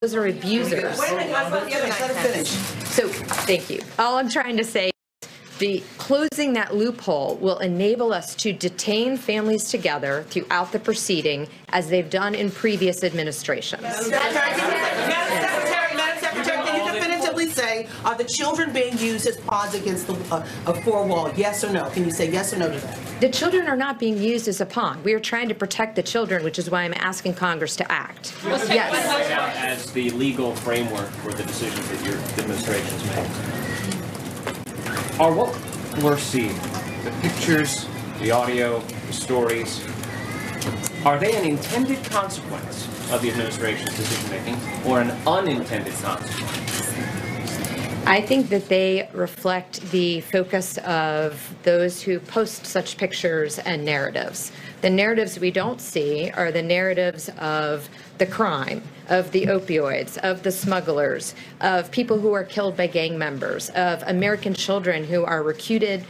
those are abusers. Wait a minute, let her finish. So, thank you. All I'm trying to say, closing that loophole will enable us to detain families together throughout the proceeding, as they've done in previous administrations. Madam Secretary, can you definitively say, are the children being used as pawns against a four-wall? Yes or no? Can you say yes or no to that? The children are not being used as a pawn. We are trying to protect the children, which is why I'm asking Congress to act. Yes. As the legal framework for the decisions that your administration is making. Are what we're seeing, the pictures, the audio, the stories, are they an intended consequence of the administration's decision-making or an unintended consequence? I think that they reflect the focus of those who post such pictures and narratives. The narratives we don't see are the narratives of the crime, of the opioids, of the smugglers, of people who are killed by gang members, of American children who are recruited,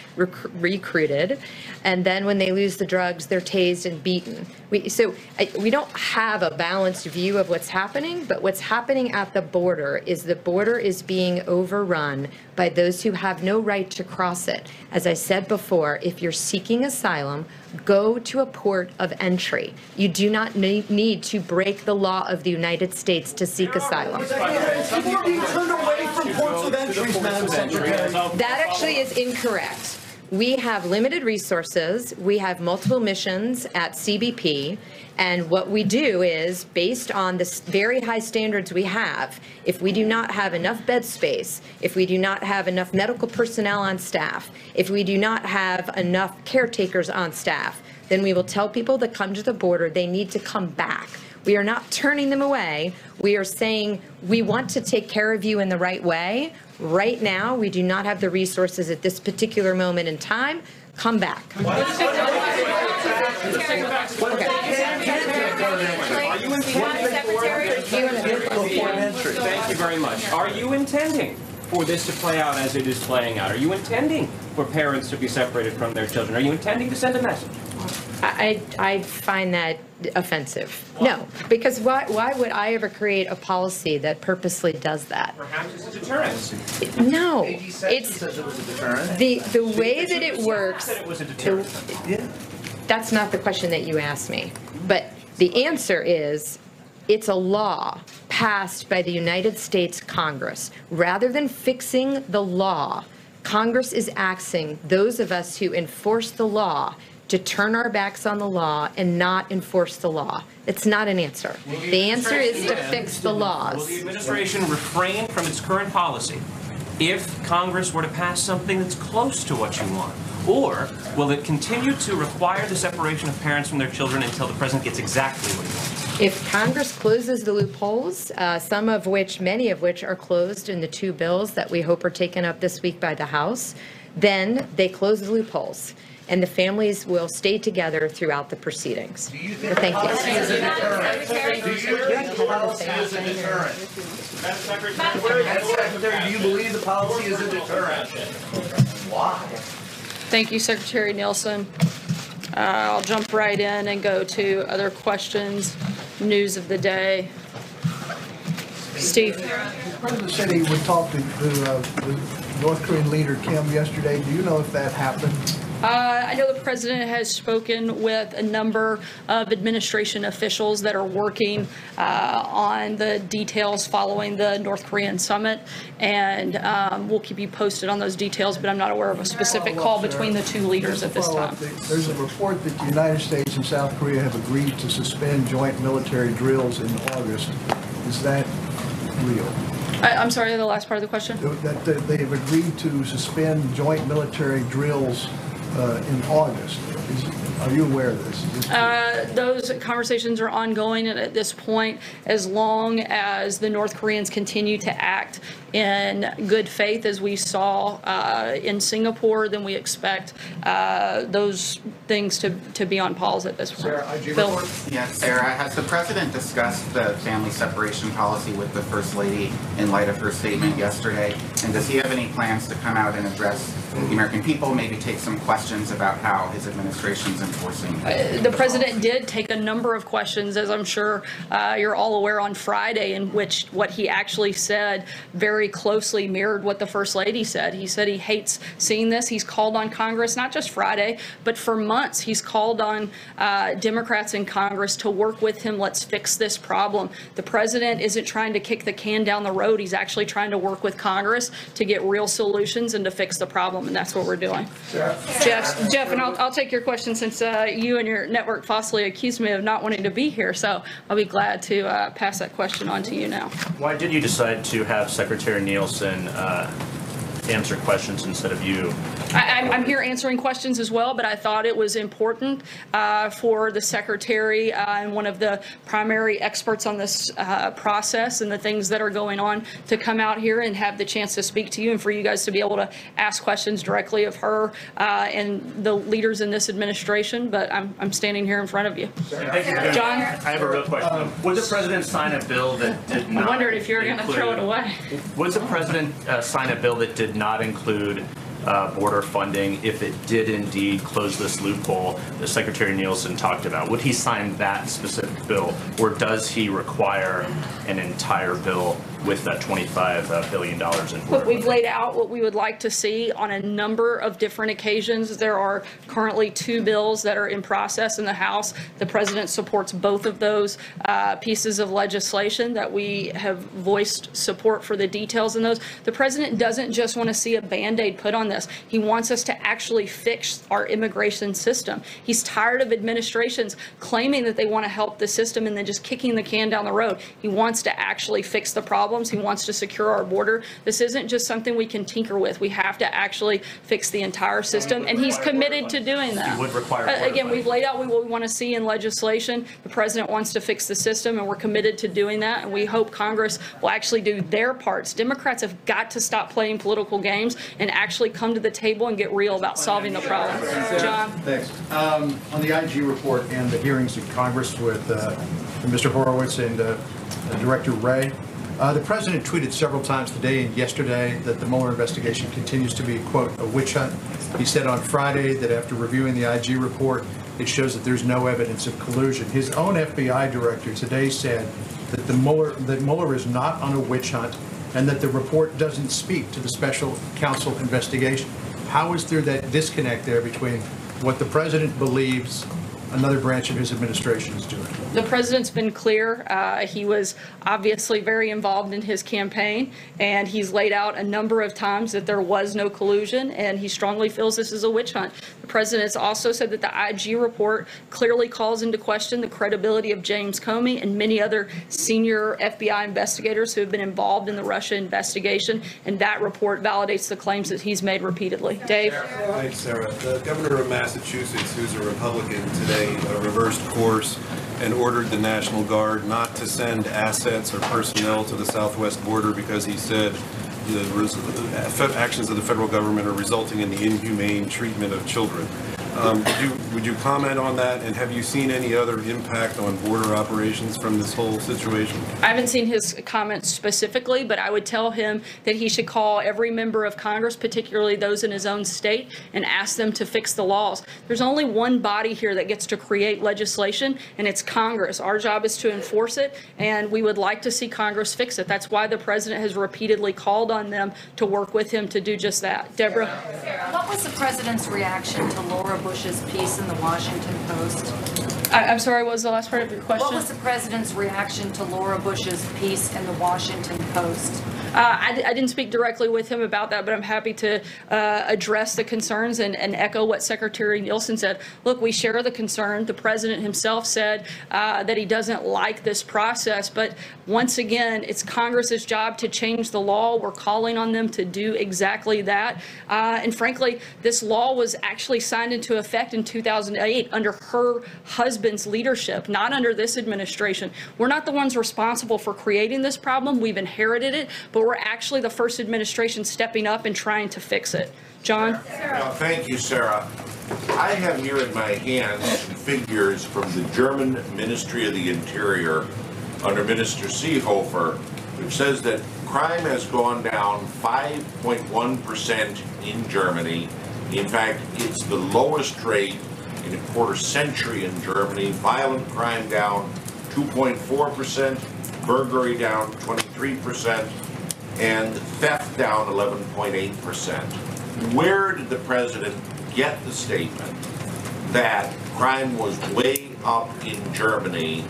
and then when they lose the drugs, they're tased and beaten. We don't have a balanced view of what's happening, but what's happening at the border is being overrun by those who have no right to cross it. As I said before, if you're seeking asylum, go to a port of entry. You do not need to break the law of the United States to seek asylum. People are being turned away from ports of entry, Madam Secretary. That actually is incorrect. We have limited resources. We have multiple missions at CBP. And what we do is, based on the very high standards we have, if we do not have enough bed space, if we do not have enough medical personnel on staff, if we do not have enough caretakers on staff, then we will tell people that come to the border they need to come back. We are not turning them away. We are saying we want to take care of you in the right way. Right now, we do not have the resources at this particular moment in time. Come back. Thank you very much. Are you intending for this to play out as it is playing out? Are you intending for parents to be separated from their children? Are you intending to send a message? I find that offensive. No, because why would I ever create a policy that purposely does that? Perhaps it's a deterrent. No, it's the way that it works. That's not the question that you asked me. But the answer is, it's a law passed by the United States Congress. Rather than fixing the law, Congress is asking those of us who enforce the law to turn our backs on the law and not enforce the law. It's not an answer. The answer is to fix the laws. Will the administration refrain from its current policy if Congress were to pass something that's close to what you want? Or will it continue to require the separation of parents from their children until the president gets exactly what he wants? If Congress closes the loopholes, many of which are closed in the two bills that we hope are taken up this week by the House, then they close the loopholes, and the families will stay together throughout the proceedings. Do you think policy is a deterrent? Do you think policy is a deterrent? Madam Secretary, do you believe the policy is a deterrent? Why? Thank you, Secretary Nielsen. I'll jump right in and go to other questions, news of the day. Steve. The President said he would talk to the North Korean leader Kim yesterday. Do you know if that happened? I know the president has spoken with a number of administration officials that are working on the details following the North Korean summit, and we'll keep you posted on those details, but I'm not aware of a specific call between the two leaders at this time. There's a report that the United States and South Korea have agreed to suspend joint military drills in August. Is that real? I'm sorry, the last part of the question? That they've agreed to suspend joint military drills in August. Are you aware of this? Those conversations are ongoing, and at this point, as long as the North Koreans continue to act in good faith, as we saw in Singapore, then we expect those things to be on pause at this point. Sarah, Bill? Yes, Sarah, has the president discussed the family separation policy with the First Lady in light of her statement yesterday? And does he have any plans to come out and address the American people, maybe take some questions about how his administration's enforcing? The president did take a number of questions, as I'm sure you're all aware, on Friday, in which what he actually said very closely mirrored what the First Lady said. He said he hates seeing this. He's called on Congress, not just Friday, but for months, he's called on Democrats in Congress to work with him. Let's fix this problem. The president isn't trying to kick the can down the road. He's actually trying to work with Congress to get real solutions and to fix the problem, and that's what we're doing. Jeff, and I'll take your question, since you and your network falsely accused me of not wanting to be here, so I'll be glad to pass that question on to you now. Why did you decide to have Secretary Nielsen answer questions instead of you? I'm here answering questions as well, but I thought it was important for the secretary and one of the primary experts on this process and the things that are going on to come out here and have the chance to speak to you, and for you guys to be able to ask questions directly of her and the leaders in this administration. But I'm standing here in front of you. John? I have a real question. Would the president sign a bill that did not I wondered if you were going to throw it away. Would the president sign a bill that did not include border funding if it did indeed close this loophole that Secretary Nielsen talked about? Would he sign that specific bill, or does he require an entire bill with that $25 billion in border? Look, we've laid out what we would like to see on a number of different occasions. There are currently 2 bills that are in process in the House. The president supports both of those pieces of legislation that we have voiced support for the details in those. The president doesn't just want to see a Band-Aid put on this. He wants us to actually fix our immigration system. He's tired of administrations claiming that they want to help the system and then just kicking the can down the road. He wants to actually fix the problems. He wants to secure our border. This isn't just something we can tinker with. We have to actually fix the entire system, and he's committed to doing that. You would require Again, we've laid out what we want to see in legislation. The president wants to fix the system, and we're committed to doing that, and we hope Congress will actually do their parts. Democrats have got to stop playing political games and actually come to the table and get real about solving the problem. John? Thanks. On the IG report and the hearings in Congress with Mr. Horowitz and Director Wray, the president tweeted several times today and yesterday that the Mueller investigation continues to be, quote, a witch hunt. He said on Friday that after reviewing the IG report, it shows that there's no evidence of collusion. His own FBI director today said that Mueller is not on a witch hunt and that the report doesn't speak to the special counsel investigation. How is there that disconnect there between what the president believes another branch of his administration is doing? The president's been clear. He was obviously very involved in his campaign, and he's laid out a number of times that there was no collusion, and he strongly feels this is a witch hunt. The president's also said that the IG report clearly calls into question the credibility of James Comey and many other senior FBI investigators who have been involved in the Russia investigation, and that report validates the claims that he's made repeatedly. Dave? Thanks, Sarah. The governor of Massachusetts, who's a Republican today, reversed course and ordered the National Guard not to send assets or personnel to the southwest border because he said the actions of the federal government are resulting in the inhumane treatment of children. Would you comment on that, and have you seen any other impact on border operations from this whole situation? I haven't seen his comments specifically, but I would tell him that he should call every member of Congress, particularly those in his own state, and ask them to fix the laws. There's only one body here that gets to create legislation, and it's Congress. Our job is to enforce it, and we would like to see Congress fix it. That's why the president has repeatedly called on them to work with him to do just that. Deborah? What was the president's reaction to Laura Bush's piece in the Washington Post? I'm sorry, what was the last part of your question? What was the president's reaction to Laura Bush's piece in the Washington Post? I didn't speak directly with him about that, but I'm happy to address the concerns and echo what Secretary Nielsen said. Look, we share the concern. The president himself said that he doesn't like this process, but once again, it's Congress's job to change the law. We're calling on them to do exactly that. And frankly, this law was actually signed into effect in 2008 under her husband's leadership, not under this administration. We're not the ones responsible for creating this problem. We've inherited it, but we're actually the first administration stepping up and trying to fix it. John? Now, thank you, Sarah. I have here in my hands figures from the German Ministry of the Interior under Minister Seehofer, which says that crime has gone down 5.1% in Germany. In fact, it's the lowest rate in a quarter century in Germany. Violent crime down 2.4%, burglary down 23%, and theft down 11.8%. Where did the president get the statement that crime was way up in Germany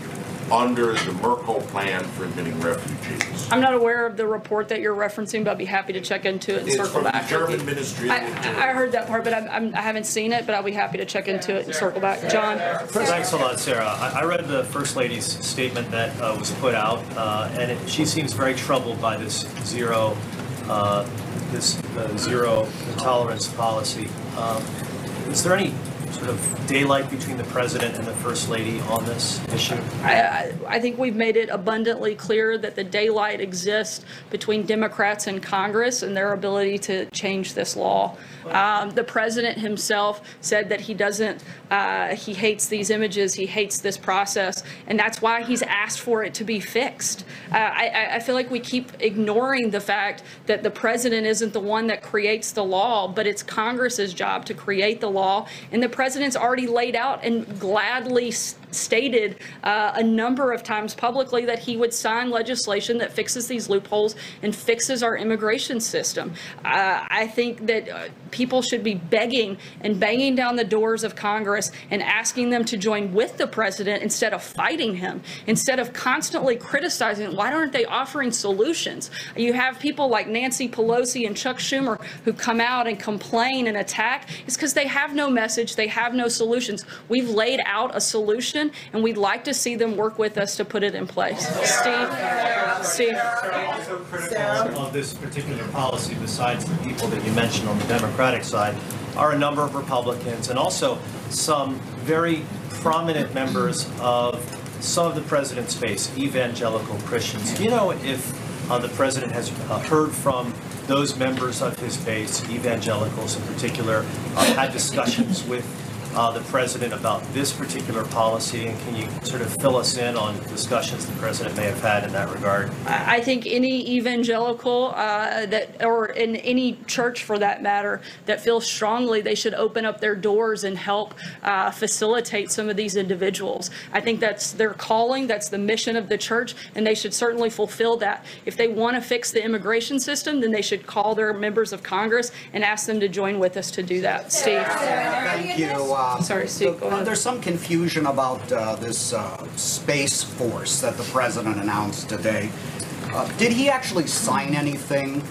under the Merkel plan for admitting refugees? I'm not aware of the report that you're referencing, but I'd be happy to check into it and circle back. It's from the German Ministry of the Interior. I heard that part, but I haven't seen it, but I'll be happy to check into it and circle back. John? Thanks a lot, Sarah. I read the First Lady's statement that was put out, and she seems very troubled by this zero tolerance policy. Is there any sort of daylight between the president and the First Lady on this issue? I think we've made it abundantly clear that the daylight exists between Democrats and Congress and their ability to change this law. The president himself said that he doesn't, he hates these images, he hates this process, and that's why he's asked for it to be fixed. I feel like we keep ignoring the fact that the president isn't the one that creates the law, but it's Congress's job to create the law, and the president's already laid out and gladly stated a number of times publicly that he would sign legislation that fixes these loopholes and fixes our immigration system. I think that people should be begging and banging down the doors of Congress and asking them to join with the president instead of fighting him, instead of constantly criticizing. Why aren't they offering solutions? You have people like Nancy Pelosi and Chuck Schumer who come out and complain and attack. It's because they have no message, they have no solutions. We've laid out a solution, and we'd like to see them work with us to put it in place. Steve? Also critical of this particular policy, besides the people that you mentioned on the Democratic side, are a number of Republicans and also some very prominent members of some of the president's base, evangelical Christians. Do you know if the president has heard from those members of his base, evangelicals in particular, had discussions with the president about this particular policy, and can you sort of fill us in on discussions the president may have had in that regard? I think any evangelical or in any church for that matter, that feels strongly they should open up their doors and help facilitate some of these individuals. I think that's their calling, that's the mission of the church, and they should certainly fulfill that. If they want to fix the immigration system, then they should call their members of Congress and ask them to join with us to do that. Steve? Thank you. Sorry, Steve, go ahead. There's some confusion about this Space Force that the president announced today. Did he actually sign anything?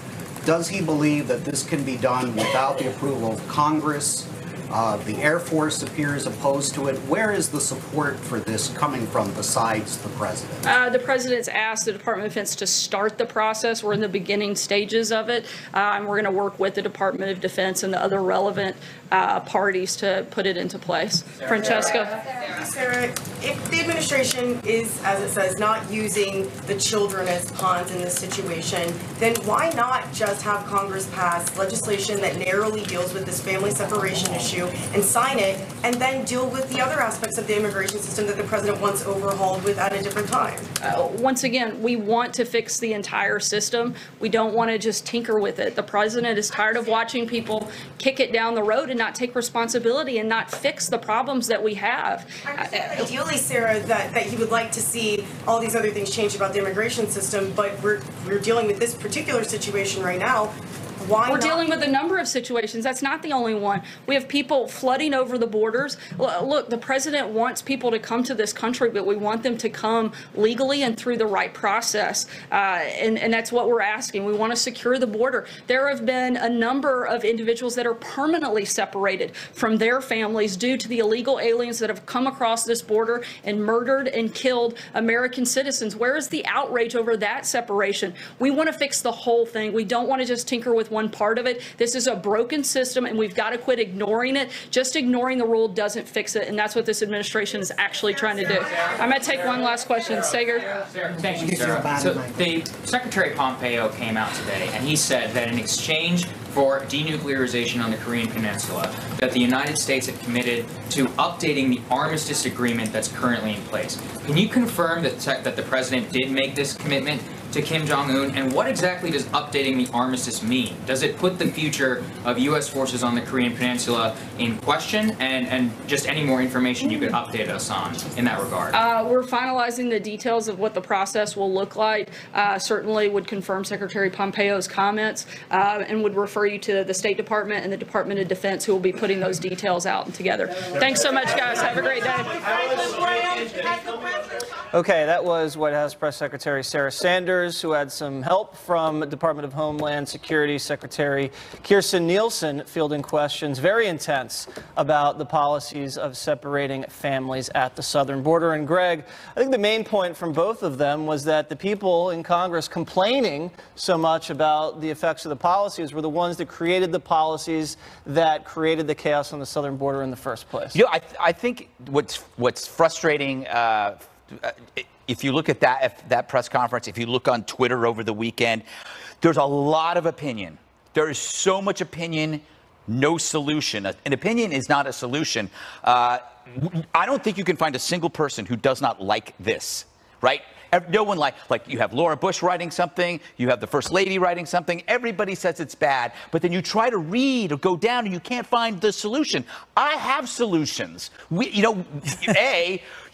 Does he believe that this can be done without the approval of Congress? The Air Force appears opposed to it. Where is the support for this coming from besides the president? The president's asked the Department of Defense to start the process. We're in the beginning stages of it, and we're going to work with the Department of Defense and the other relevant parties to put it into place. Francesca? Sarah, if the administration is, as it says, not using the children as pawns in this situation, then why not just have Congress pass legislation that narrowly deals with this family separation issue and sign it, and then deal with the other aspects of the immigration system that the president wants overhauled with at a different time? Once again, we want to fix the entire system. We don't want to just tinker with it. The president is tired of watching people kick it down the road and not take responsibility and not fix the problems that we have. Ideally, Sarah, that he would like to see all these other things change about the immigration system, but we're dealing with this particular situation right now. We're dealing with a number of situations. That's not the only one. We have people flooding over the borders. Look, the president wants people to come to this country, but we want them to come legally and through the right process. And that's what we're asking. We want to secure the border. There have been a number of individuals that are permanently separated from their families due to the illegal aliens that have come across this border and murdered and killed American citizens. Where is the outrage over that separation? We want to fix the whole thing. We don't want to just tinker with one part of it. This is a broken system, and we've got to quit ignoring it. Just ignoring the rule doesn't fix it, and that's what this administration is actually trying to do. I'm going to take one last question. Sager? Thank you, Sarah. So the Secretary Pompeo came out today, and he said that in exchange for denuclearization on the Korean Peninsula, that the United States had committed to updating the armistice agreement that's currently in place. Can you confirm that the President did make this commitment to Kim Jong-un? And what exactly does updating the armistice mean? Does it put the future of U.S. forces on the Korean Peninsula in question? And just any more information you could update us on in that regard? We're finalizing the details of what the process will look like. Certainly would confirm Secretary Pompeo's comments and would refer you to the State Department and the Department of Defense, who will be putting those details out together. Thanks so much, guys. Have a great day. Okay, that was White House Press Secretary Sarah Sanders, who had some help from Department of Homeland Security Secretary Kirstjen Nielsen fielding questions, very intense, about the policies of separating families at the southern border. And Greg, I think the main point from both of them was that the people in Congress complaining so much about the effects of the policies were the ones that created the policies that created the chaos on the southern border in the first place. You know, I think what's frustrating, if you look at that press conference, if you look on Twitter over the weekend, there's a lot of opinion. There is so much opinion, no solution. An opinion is not a solution. I don't think you can find a single person who does not like this, right? No one like you have Laura Bush writing something, you have the First Lady writing something, everybody says it's bad, but then you try to read or go down and you can't find the solution. I have solutions. You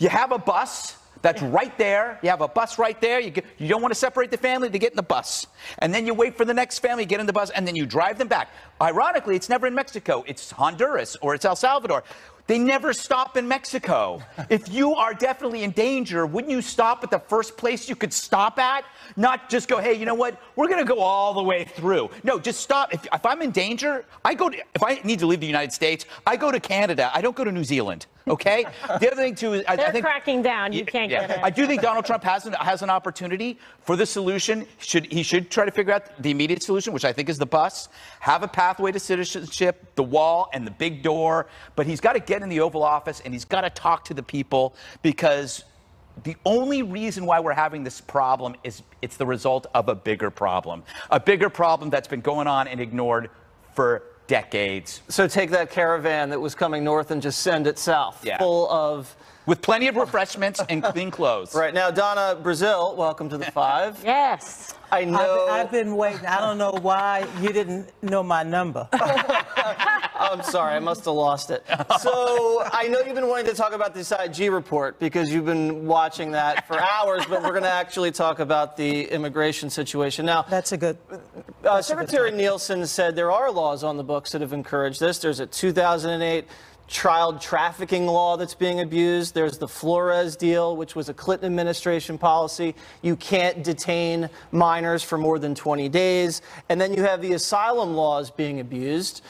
have a bus that's right there. You have a bus right there. You don't want to separate the family, they get in the bus. And then you wait for the next family, get in the bus, and then you drive them back. Ironically, it's never in Mexico. It's Honduras or it's El Salvador. They never stop in Mexico. If you are definitely in danger, wouldn't you stop at the first place you could stop at? Not just go, hey, you know what? We're going to go all the way through. No, just stop. If I'm in danger, if I need to leave the United States, I go to Canada. I don't go to New Zealand. Okay? The other thing, too, is I think cracking down. You can't get it. I do think Donald Trump has an opportunity for the solution. He should try to figure out the immediate solution, which I think is the bus, have a pathway to citizenship, the wall, and the big door. But he's got to get in the Oval Office, and he's got to talk to the people, because the only reason why we're having this problem is it's the result of a bigger problem that's been going on and ignored for decades. So take that caravan that was coming north and just send it south, full of... With plenty of refreshments and clean clothes. Right. Now, Donna Brazil, welcome to the Five. Yes. I know... I've been waiting. I don't know why you didn't know my number. I'm sorry, I must have lost it. So I know you've been wanting to talk about this IG report because you've been watching that for hours, but we're going to actually talk about the immigration situation. Now, that's a good... Secretary Nielsen said there are laws on the books that have encouraged this. There's a 2008 child trafficking law that's being abused. There's the Flores deal, which was a Clinton administration policy. You can't detain minors for more than 20 days. And then you have the asylum laws being abused.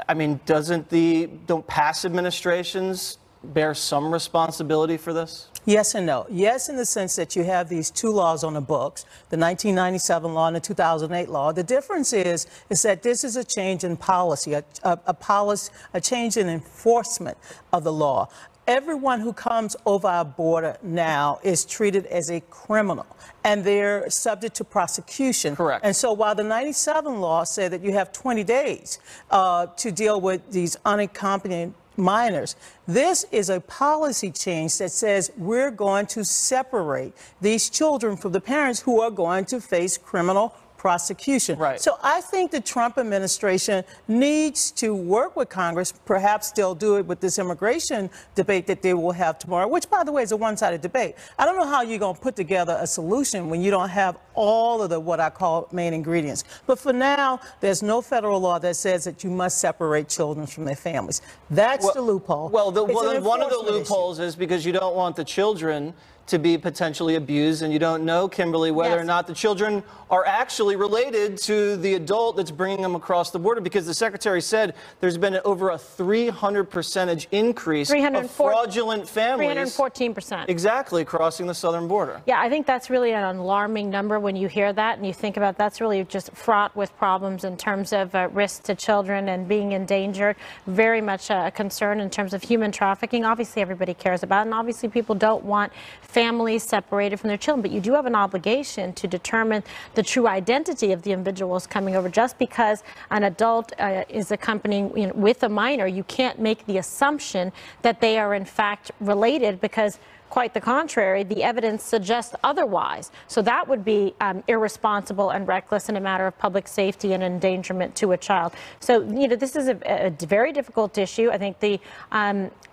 I mean, don't past administrations bear some responsibility for this? Yes and no. Yes, in the sense that you have these two laws on the books, the 1997 law and the 2008 law. The difference is that this is a change in policy, a change in enforcement of the law. Everyone who comes over our border now is treated as a criminal, and they're subject to prosecution. Correct. And so while the 97 law said that you have 20 days to deal with these unaccompanied minors, this is a policy change that says we're going to separate these children from the parents who are going to face criminal prosecution. Right. So I think the Trump administration needs to work with Congress. Perhaps they'll do it with this immigration debate that they will have tomorrow, which, by the way, is a one-sided debate. I don't know how you're going to put together a solution when you don't have all of the what I call main ingredients. But for now, there's no federal law that says that you must separate children from their families. That's the loophole. Well, one of the loopholes is because you don't want the children to be potentially abused, and you don't know, Kimberly, whether or not the children are actually related to the adult that's bringing them across the border, because the secretary said there's been over a 300% increase of fraudulent families. 314%. Exactly, crossing the southern border. Yeah, I think that's really an alarming number when you hear that and you think about that's really just fraught with problems in terms of risk to children and being endangered. Very much a concern in terms of human trafficking. Obviously, everybody cares about it, and obviously people don't want families separated from their children, but you do have an obligation to determine the true identity of the individuals coming over. Just because an adult is accompanying with a minor, you can't make the assumption that they are in fact related, because Quite the contrary, the evidence suggests otherwise. So that would be irresponsible and reckless in a matter of public safety and endangerment to a child. So, this is a very difficult issue. I think the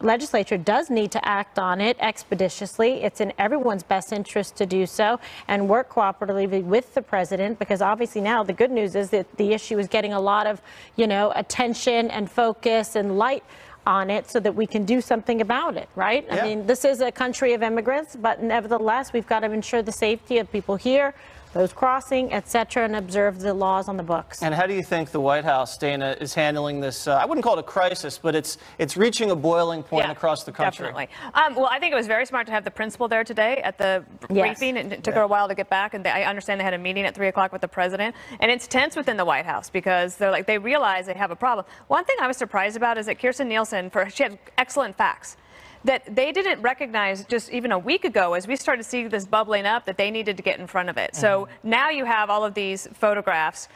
legislature does need to act on it expeditiously. It's in everyone's best interest to do so and work cooperatively with the president, because obviously now the good news is that the issue is getting a lot of, attention and focus and light on it so that we can do something about it, right? Yeah. I mean, this is a country of immigrants, but nevertheless, we've got to ensure the safety of people here, those crossing, et cetera, and observe the laws on the books. And how do you think the White House, Dana, is handling this? I wouldn't call it a crisis, but it's reaching a boiling point across the country. Definitely. Well, I think it was very smart to have the principal there today at the briefing. It took her a while to get back, and I understand they had a meeting at 3 o'clock with the president. And it's tense within the White House because they realize they have a problem. One thing I was surprised about is that Kirstjen Nielsen, she had excellent facts that they didn't recognize just even a week ago as we started seeing this bubbling up that they needed to get in front of it. So now you have all of these photographs,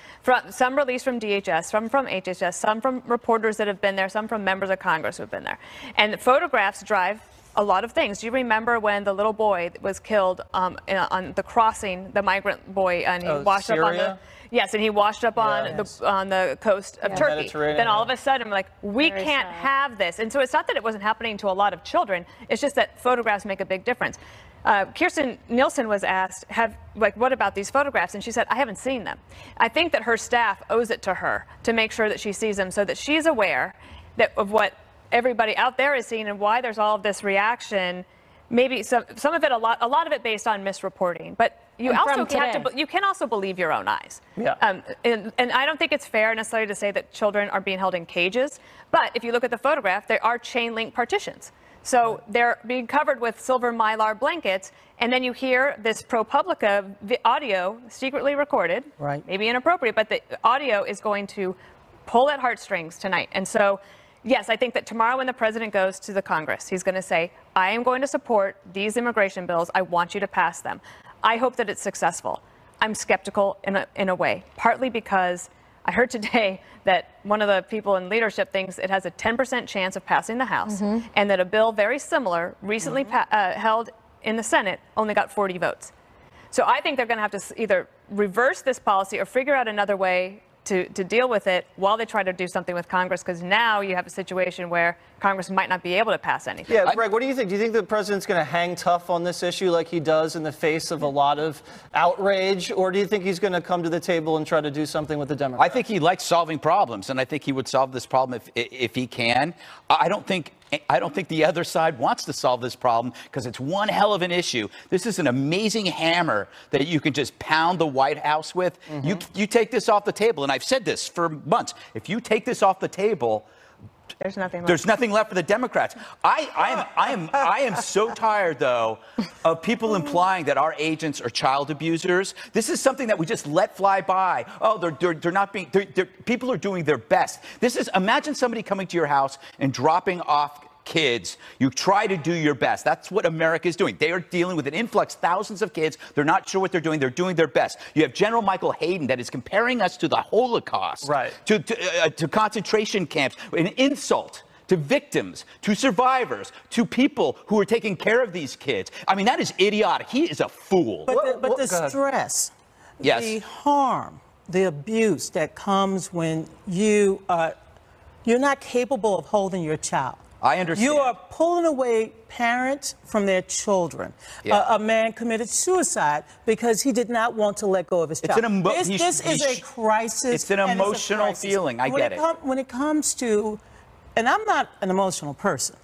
some released from DHS, some from HHS, some from reporters that have been there, some from members of Congress who have been there. And the photographs drive a lot of things. Do you remember when the little boy was killed on the crossing, the migrant boy, and he washed up on the... Yes, and he washed up on the coast of Turkey. Then all of a sudden, we're like, we can't have this. And so it's not that it wasn't happening to a lot of children. It's just that photographs make a big difference. Kirstjen Nielsen was asked, what about these photographs? And she said, I haven't seen them. I think that her staff owes it to her to make sure that she sees them so that she's aware of what everybody out there is seeing and why there's all of this reaction. Maybe some of it, a lot of it based on misreporting. But you can also believe your own eyes. Yeah. And I don't think it's fair necessarily to say that children are being held in cages. But if you look at the photograph, they are chain link partitions. So they're being covered with silver Mylar blankets. And then you hear this ProPublica audio secretly recorded, maybe inappropriate, but the audio is going to pull at heartstrings tonight. And so, yes, I think that tomorrow when the president goes to the Congress, he's going to say, I am going to support these immigration bills. I want you to pass them. I hope that it's successful. I'm skeptical in a way, partly because I heard today that one of the people in leadership thinks it has a 10% chance of passing the House, and that a bill very similar, recently held in the Senate, only got 40 votes. So I think they're going to have to either reverse this policy or figure out another way to deal with it while they try to do something with Congress, because now you have a situation where Congress might not be able to pass anything. Yeah, Greg, what do you think? Do you think the president's going to hang tough on this issue like he does in the face of a lot of outrage, or do you think he's going to come to the table and try to do something with the Democrats? I think he likes solving problems, and I think he would solve this problem if he can. I don't think the other side wants to solve this problem because it's one hell of an issue. This is an amazing hammer that you can just pound the White House with. You take this off the table, and I've said this for months. If you take this off the table, there's nothing left. There's nothing left for the Democrats. I am so tired, though, of people implying that our agents are child abusers. This is something that we just let fly by. Oh, they're not being. People are doing their best. Imagine somebody coming to your house and dropping off kids. You try to do your best. That's what America is doing. They are dealing with an influx, thousands of kids. They're not sure what they're doing. They're doing their best. You have General Michael Hayden that is comparing us to the Holocaust, to concentration camps, an insult to victims, to survivors, to people who are taking care of these kids. I mean, that is idiotic. He is a fool. But the stress, the harm, the abuse that comes when you're not capable of holding your child. I understand. You are pulling away parents from their children. Yeah. A man committed suicide because he did not want to let go of his child. This is a crisis. It's an emotional feeling. I get it. When it comes to, and I'm not an emotional person.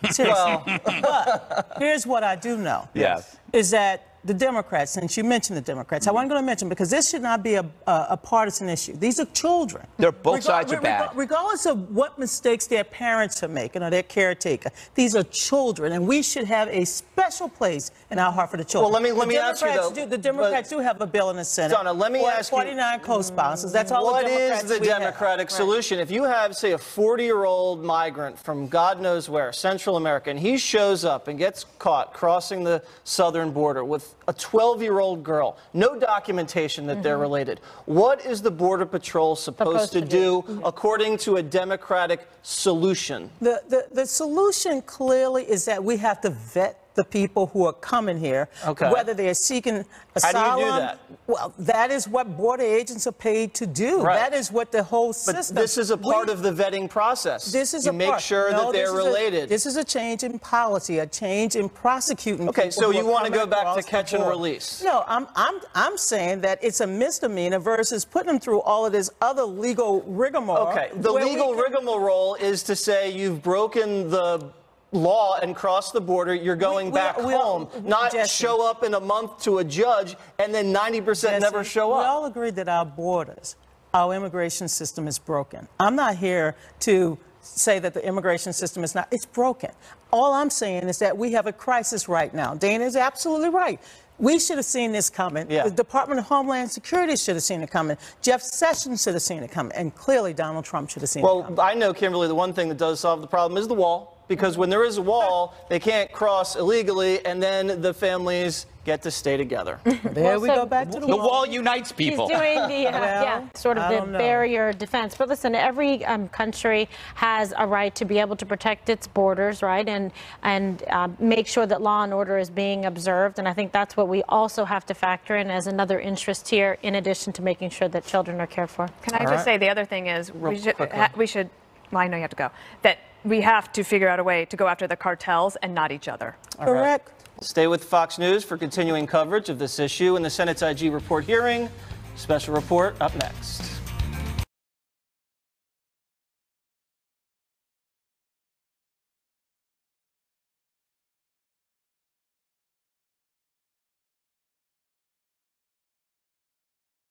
Seriously. But here's what I do know. Yes. Is that the Democrats, since you mentioned the Democrats, I wasn't going to mention because this should not be a partisan issue. These are children. They're both sides are bad. Regardless of what mistakes their parents are making or their caretaker, these are children, and we should have a special place in our heart for the children. Well, let me ask you though. The Democrats do have a bill in the Senate. Donna, let me ask you. 49 co-sponsors. That's all what the Democrats is the Democratic solution? If you have, say, a 40-year-old migrant from God knows where, Central America, and he shows up and gets caught crossing the southern border with with a 12-year-old girl, no documentation that they're related. What is the Border Patrol supposed to do according to a Democratic solution? The solution clearly is that we have to vet the people who are coming here, whether they're seeking asylum. How do you do that? Well, that is what border agents are paid to do. Right. That is what the whole system. But this is a part of the vetting process. This is you a make part. sure No, that they're this is related. This is a change in policy, a change in prosecuting. Okay, people so who you are want to coming go back to across the catch and border. release? No, I'm saying that it's a misdemeanor versus putting them through all of this other legal rigmarole. Okay, the legal rigmarole is to say you've broken the law and crossed the border, you're going back home, not show up in a month to a judge and then 90% never show up. We all agree that our borders, our immigration system is broken. I'm not here to say that the immigration system is not, it's broken. All I'm saying is that we have a crisis right now. Dana is absolutely right. We should have seen this coming. The Department of Homeland Security should have seen it coming. Jeff Sessions should have seen it coming. And clearly Donald Trump should have seen it coming. Well, I know, Kimberly, the one thing that does solve the problem is the wall. Because when there is a wall, they can't cross illegally, and then the families get to stay together. There we go back to the wall. The wall unites people. He's doing the, sort of the barrier defense. But listen, every country has a right to be able to protect its borders, right? And make sure that law and order is being observed. And I think that's what we also have to factor in as another interest here, in addition to making sure that children are cared for. Can I just say the other thing is we should, well, I know you have to go, that we have to figure out a way to go after the cartels and not each other. Correct. Stay with Fox News for continuing coverage of this issue in the Senate's IG report hearing. Special report up next.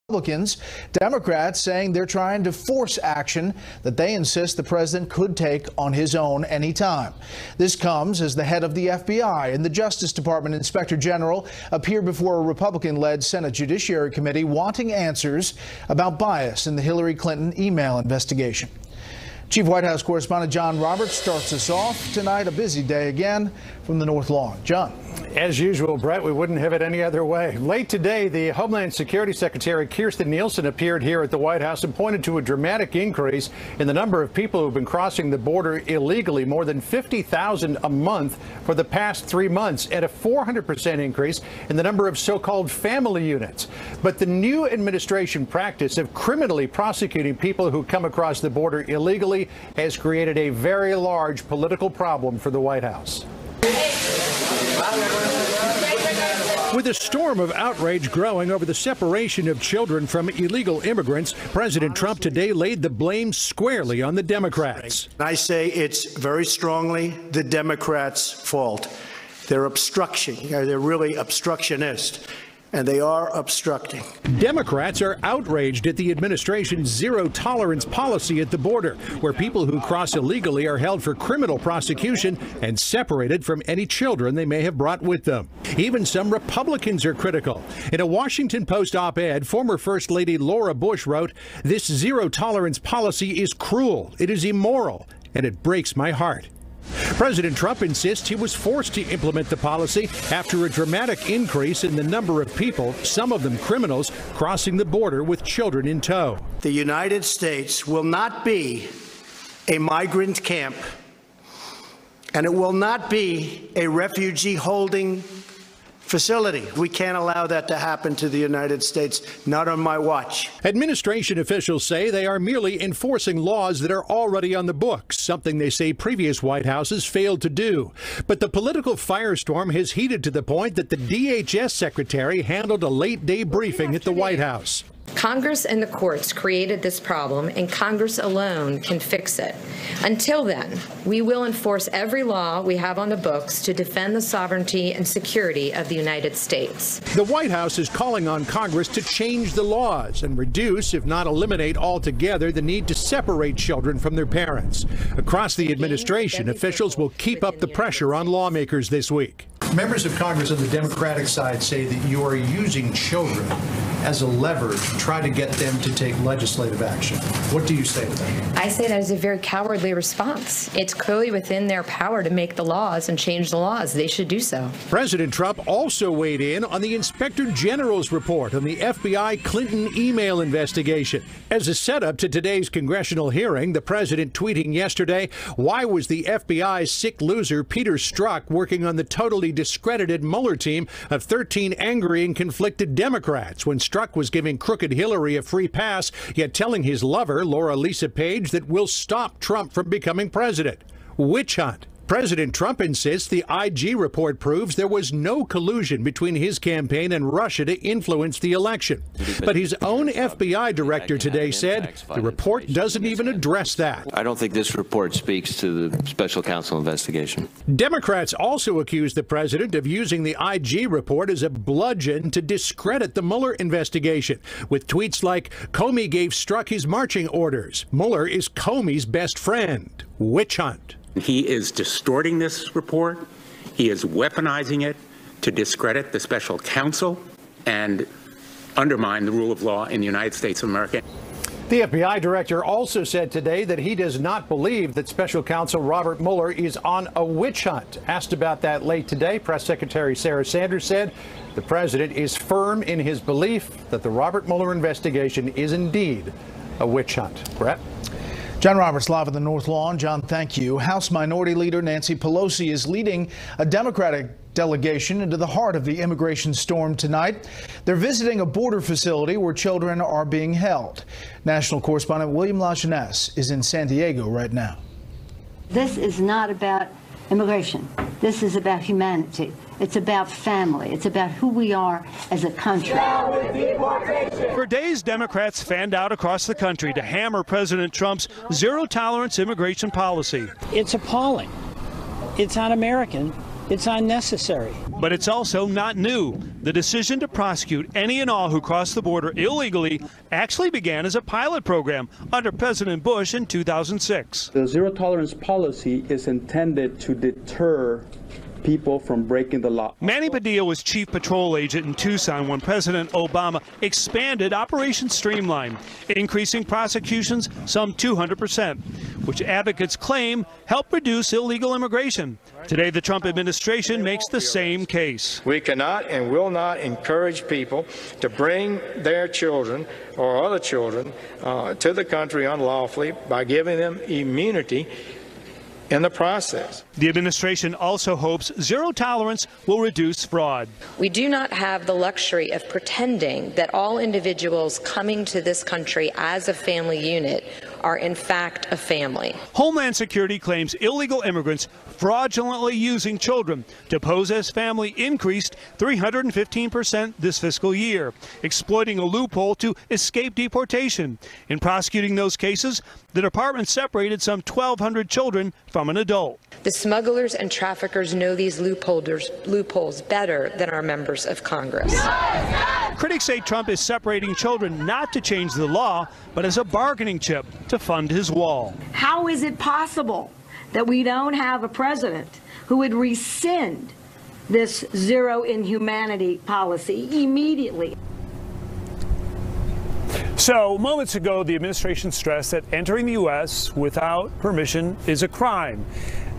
Republicans, Democrats saying they're trying to force action that they insist the president could take on his own anytime. This comes as the head of the FBI and the Justice Department Inspector General appear before a Republican-led Senate Judiciary Committee wanting answers about bias in the Hillary Clinton email investigation. Chief White House correspondent John Roberts starts us off tonight. A busy day again from the North Lawn. John. As usual, Brett, we wouldn't have it any other way. Late today, the Homeland Security Secretary Kirstjen Nielsen appeared here at the White House and pointed to a dramatic increase in the number of people who've been crossing the border illegally, more than 50,000 a month for the past 3 months, and a 400% increase in the number of so-called family units. But the new administration practice of criminally prosecuting people who come across the border illegally has created a very large political problem for the White House. With a storm of outrage growing over the separation of children from illegal immigrants, President Trump today laid the blame squarely on the Democrats. I say it's very strongly the Democrats' fault. They're obstruction. They're really obstructionist. And they are obstructing. Democrats are outraged at the administration's zero-tolerance policy at the border, where people who cross illegally are held for criminal prosecution and separated from any children they may have brought with them. Even some Republicans are critical. In a Washington Post op-ed, former First Lady Laura Bush wrote, "This zero-tolerance policy is cruel, it is immoral, and it breaks my heart." President Trump insists he was forced to implement the policy after a dramatic increase in the number of people, some of them criminals, crossing the border with children in tow. The United States will not be a migrant camp, and it will not be a refugee holding facility. We can't allow that to happen to the United States, not on my watch. Administration officials say they are merely enforcing laws that are already on the books, something they say previous White Houses failed to do. But the political firestorm has heated to the point that the DHS secretary handled a late-day briefing at the White House. Congress and the courts created this problem, and Congress alone can fix it. Until then, we will enforce every law we have on the books to defend the sovereignty and security of the United States. The White House is calling on Congress to change the laws and reduce, if not eliminate altogether, the need to separate children from their parents. Across the administration, officials will keep up the pressure on lawmakers this week. Members of Congress on the Democratic side say that you are using children as a lever to try to get them to take legislative action. What do you say to that? I say that is a very cowardly response. It's clearly within their power to make the laws and change the laws. They should do so. President Trump also weighed in on the Inspector General's report on the FBI Clinton email investigation. As a setup to today's congressional hearing, the president tweeting yesterday, why was the FBI's sick loser Peter Strzok working on the totally discredited Mueller team of 13 angry and conflicted Democrats when Strzok was giving crooked Hillary a free pass, yet telling his lover, Laura Lisa Page, that we'll stop Trump from becoming president? Witch hunt. President Trump insists the IG report proves there was no collusion between his campaign and Russia to influence the election. But his own FBI director today said the report doesn't even address that. I don't think this report speaks to the special counsel investigation. Democrats also accused the president of using the IG report as a bludgeon to discredit the Mueller investigation, with tweets like, Comey gave Strzok his marching orders. Mueller is Comey's best friend. Witch hunt. He is distorting this report. He is weaponizing it to discredit the special counsel and undermine the rule of law in the United States of America. The FBI director also said today that he does not believe that special counsel Robert Mueller is on a witch hunt. Asked about that late today, Press Secretary Sarah Sanders said the president is firm in his belief that the Robert Mueller investigation is indeed a witch hunt. Brett? John Roberts live at the North Lawn. John, thank you. House Minority Leader Nancy Pelosi is leading a Democratic delegation into the heart of the immigration storm tonight. They're visiting a border facility where children are being held. National correspondent William LaJeunesse is in San Diego right now. This is not about immigration. This is about humanity. It's about family. It's about who we are as a country. For days, Democrats fanned out across the country to hammer President Trump's zero-tolerance immigration policy. It's appalling. It's un-American. It's unnecessary. But it's also not new. The decision to prosecute any and all who cross the border illegally actually began as a pilot program under President Bush in 2006. The zero-tolerance policy is intended to deter people from breaking the law. Manny Padilla was chief patrol agent in Tucson when President Obama expanded Operation Streamline, increasing prosecutions some 200%, which advocates claim helped reduce illegal immigration. Today, the Trump administration makes the same case. We cannot and will not encourage people to bring their children or other children to the country unlawfully by giving them immunity in the process. The administration also hopes zero tolerance will reduce fraud. We do not have the luxury of pretending that all individuals coming to this country as a family unit are in fact a family. Homeland Security claims illegal immigrants fraudulently using children to pose as family increased 315% this fiscal year, exploiting a loophole to escape deportation. In prosecuting those cases, the department separated some 1,200 children from an adult. The smugglers and traffickers know these loopholes better than our members of Congress. Critics say Trump is separating children not to change the law, but as a bargaining chip to fund his wall. How is it possible that we don't have a president who would rescind this zero inhumanity policy immediately? So, moments ago, the administration stressed that entering the U.S. without permission is a crime.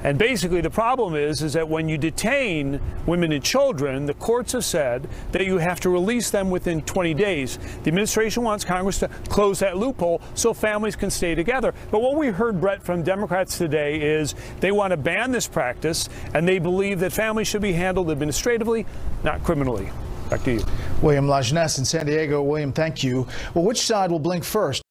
And basically the problem is that when you detain women and children, the courts have said that you have to release them within 20 days. The administration wants Congress to close that loophole so families can stay together. But what we heard, Brett, from Democrats today is they want to ban this practice, and they believe that families should be handled administratively, not criminally. Back to you. William LaJeunesse in San Diego. William, thank you. Well, which side will blink first?